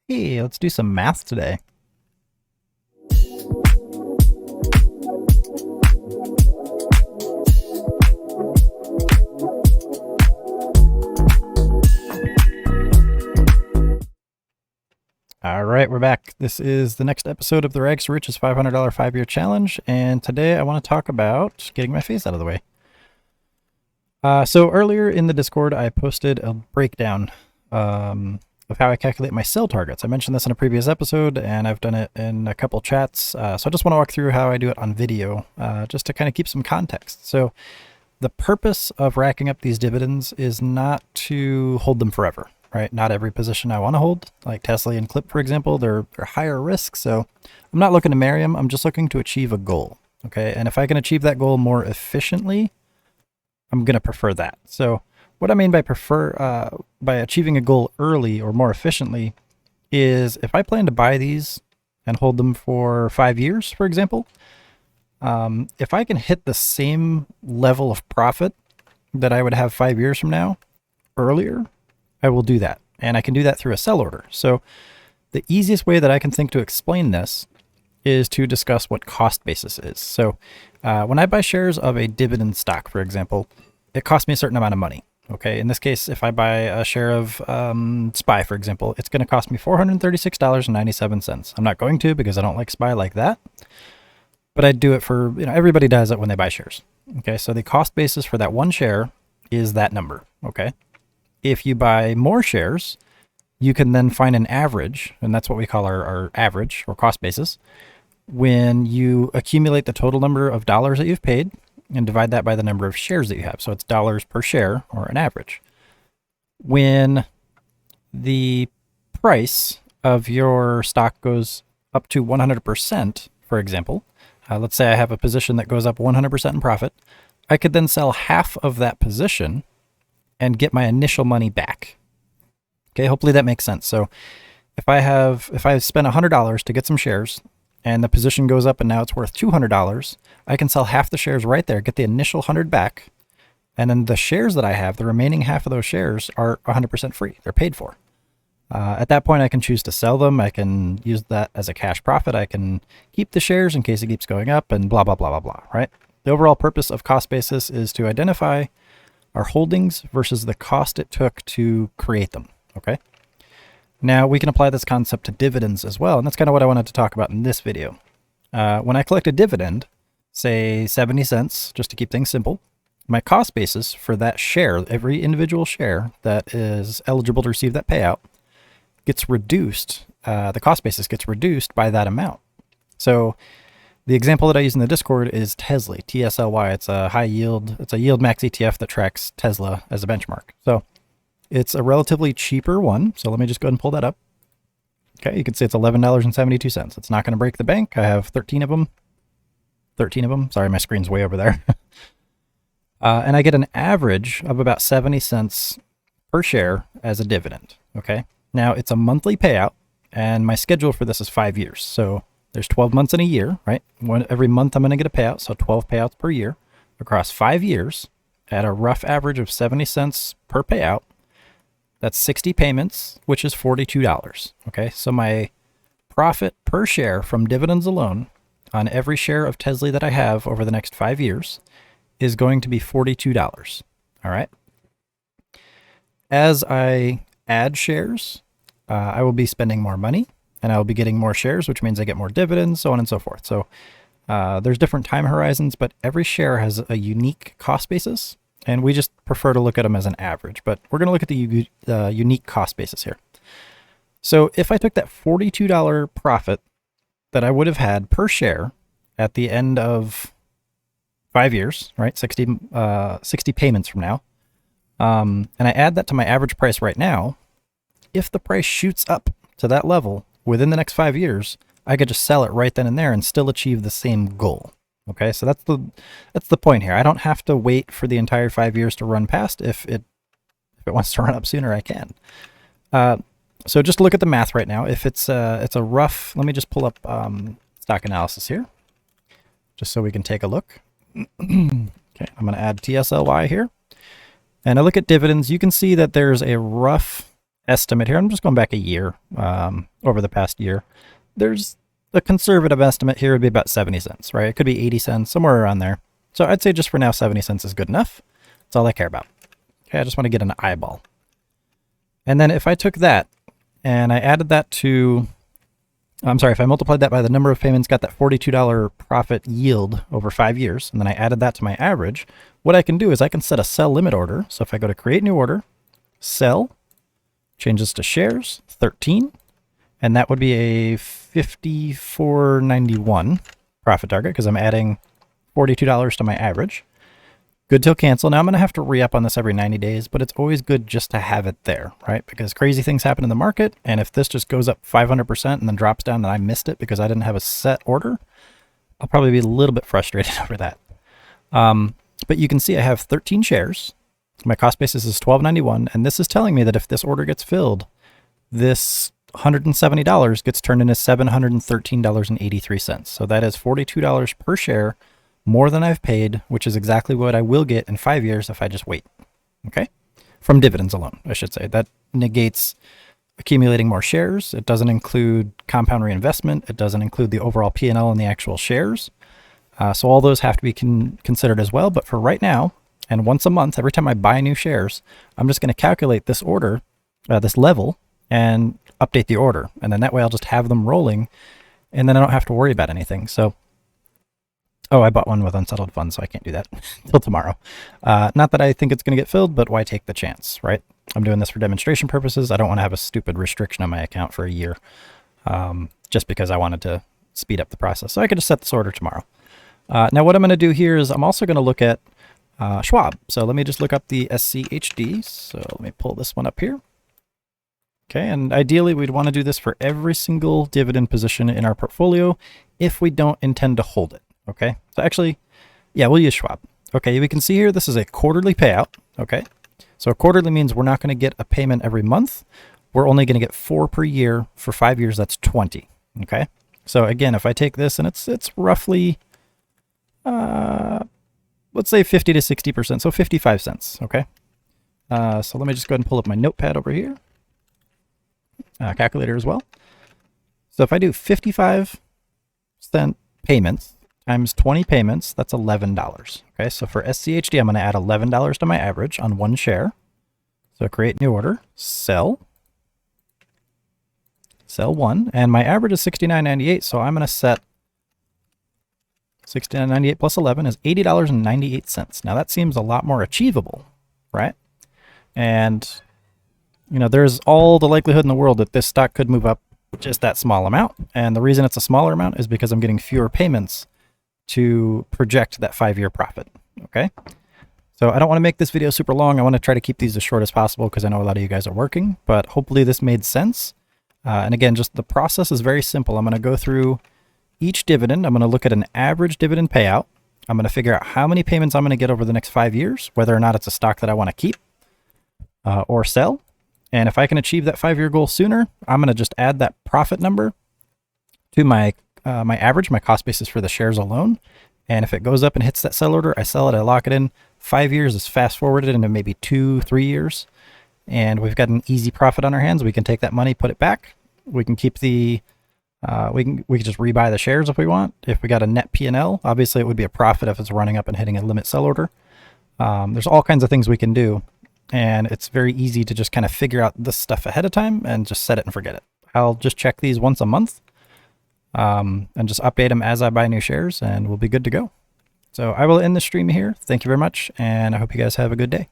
Hey, let's do some math today. All right, we're back. This is the next episode of the Rags to Riches $500 5-year challenge, and today I want to talk about getting my face out of the way. So earlier in the Discord, I posted a breakdown of how I calculate my sell targets. I mentioned this in a previous episode, and I've done it in a couple chats. So I just want to walk through how I do it on video, just to kind of keep some context. So the purpose of racking up these dividends is not to hold them forever, right? Not every position I want to hold, like Tesla and Clip, for example, they're higher risk. So I'm not looking to marry them. I'm just looking to achieve a goal. Okay. And if I can achieve that goal more efficiently, I'm going to prefer that. So what I mean by by achieving a goal early or more efficiently is if I plan to buy these and hold them for 5 years, for example, if I can hit the same level of profit that I would have 5 years from now earlier, I will do that. And I can do that through a sell order. So the easiest way that I can think to explain this is to discuss what cost basis is. So when I buy shares of a dividend stock, for example, it costs me a certain amount of money. Okay, in this case, if I buy a share of SPY, for example, it's going to cost me $436.97. I'm not going to because I don't like SPY like that, but I do it for, everybody does it when they buy shares. Okay, so the cost basis for that one share is that number. Okay, if you buy more shares, you can then find an average, and that's what we call our average or cost basis. When you accumulate the total number of dollars that you've paid and divide that by the number of shares that you have. So it's dollars per share or an average. When the price of your stock goes up to 100%, for example, let's say I have a position that goes up 100% in profit, I could then sell half of that position and get my initial money back. Okay, hopefully that makes sense. So if I spent $100 to get some shares and the position goes up and now it's worth $200, I can sell half the shares right there, get the initial 100 back, and then the shares that I have, the remaining half of those shares are 100% free. They're paid for. At that point, I can choose to sell them. I can use that as a cash profit. I can keep the shares in case it keeps going up and blah, blah, blah, blah, blah, right? The overall purpose of cost basis is to identify our holdings versus the cost it took to create them, okay? Now, we can apply this concept to dividends as well, and that's kind of what I wanted to talk about in this video. When I collect a dividend, say 70 cents, just to keep things simple, my cost basis for that share, every individual share that is eligible to receive that payout, gets reduced. The cost basis gets reduced by that amount. So the example that I use in the Discord is Tesla, TSLY. It's a yield max ETF that tracks Tesla as a benchmark. So it's a relatively cheaper one. So let me just go ahead and pull that up. Okay, you can see it's $11.72. It's not going to break the bank. I have 13 of them. Sorry, my screen's way over there. And I get an average of about 70 cents per share as a dividend. Okay, now it's a monthly payout, and my schedule for this is 5 years. So there's 12 months in a year, right? Every month I'm going to get a payout, so 12 payouts per year across 5 years at a rough average of 70 cents per payout. That's 60 payments, which is $42. Okay, so my profit per share from dividends alone on every share of Tesla that I have over the next 5 years is going to be $42. All right. As I add shares, I will be spending more money and I will be getting more shares, which means I get more dividends, so on and so forth. So there's different time horizons, but every share has a unique cost basis. And we just prefer to look at them as an average, but we're going to look at the unique cost basis here. So if I took that $42 profit that I would have had per share at the end of 5 years, right, 60 payments from now, and I add that to my average price right now, if the price shoots up to that level within the next 5 years, I could just sell it right then and there and still achieve the same goal. Okay, so that's the point here. I don't have to wait for the entire 5 years to run past. If it wants to run up sooner, I can. So just look at the math right now. If it's a rough, let me just pull up stock analysis here, just so we can take a look. Okay, I'm going to add TSLY here, and I look at dividends. You can see that there's a rough estimate here, I'm just going back a year, over the past year, there's a conservative estimate here would be about 70 cents, right? It could be 80 cents, somewhere around there. So I'd say just for now, 70 cents is good enough. That's all I care about. Okay, I just want to get an eyeball. And then if I took that and I added that to, I'm sorry, if I multiplied that by the number of payments, got that $42 profit yield over 5 years, and then I added that to my average, what I can do is I can set a sell limit order. So if I go to create new order, sell, changes to shares, 13, and that would be a $54.91 profit target because I'm adding $42 to my average. Good till cancel. Now I'm going to have to re-up on this every 90 days, but it's always good just to have it there, right? Because crazy things happen in the market, and if this just goes up 500% and then drops down and I missed it because I didn't have a set order, I'll probably be a little bit frustrated over that. But you can see I have 13 shares. My cost basis is $12.91, and this is telling me that if this order gets filled, this $170 gets turned into $713.83. So that is $42 per share more than I've paid, which is exactly what I will get in 5 years if I just wait. Okay? From dividends alone, I should say. That negates accumulating more shares. It doesn't include compound reinvestment. It doesn't include the overall P&L and the actual shares. So all those have to be considered as well. But for right now, and once a month, every time I buy new shares, I'm just going to calculate this order, this level, and update the order. And then that way I'll just have them rolling, and then I don't have to worry about anything. So, oh, I bought one with unsettled funds, so I can't do that until tomorrow. Not that I think it's going to get filled, but why take the chance, right? I'm doing this for demonstration purposes. I don't want to have a stupid restriction on my account for a year just because I wanted to speed up the process. So I could just set this order tomorrow. Now what I'm going to do here is I'm also going to look at Schwab. So let me just look up the SCHD. So let me pull this one up here. Okay, and ideally we'd want to do this for every single dividend position in our portfolio if we don't intend to hold it. Okay, so actually, yeah, we'll use Schwab. Okay, we can see here this is a quarterly payout. Okay, so quarterly means we're not going to get a payment every month. We're only going to get 4 per year. For 5 years, that's 20. Okay, so again, if I take this and it's roughly, let's say 50 to 60%, so 55 cents. Okay, so let me just go ahead and pull up my notepad over here. Calculator as well. So if I do 55-cent payments times 20 payments, that's $11. Okay, so for SCHD, I'm going to add $11 to my average on one share. So create new order, sell one, and my average is $69.98, so I'm going to set $69.98 plus 11 is $80.98. Now that seems a lot more achievable, right? And you know, there's all the likelihood in the world that this stock could move up just that small amount. And the reason it's a smaller amount is because I'm getting fewer payments to project that 5-year profit. Okay. So I don't want to make this video super long. I want to try to keep these as short as possible because I know a lot of you guys are working, but hopefully this made sense. And again, just the process is very simple. I'm going to go through each dividend. I'm going to look at an average dividend payout. I'm going to figure out how many payments I'm going to get over the next 5 years, whether or not it's a stock that I want to keep or sell. And if I can achieve that 5-year goal sooner, I'm going to just add that profit number to my my average, my cost basis for the shares alone. And if it goes up and hits that sell order, I sell it, I lock it in. 5 years is fast forwarded into maybe 2-3 years. And we've got an easy profit on our hands. We can take that money, put it back. We can keep the, we can just rebuy the shares if we want. If we got a net P&L, obviously it would be a profit if it's running up and hitting a limit sell order. There's all kinds of things we can do. And it's very easy to just kind of figure out this stuff ahead of time and just set it and forget it. I'll just check these once a month and just update them as I buy new shares, and we'll be good to go. So I will end the stream here. Thank you very much, and I hope you guys have a good day.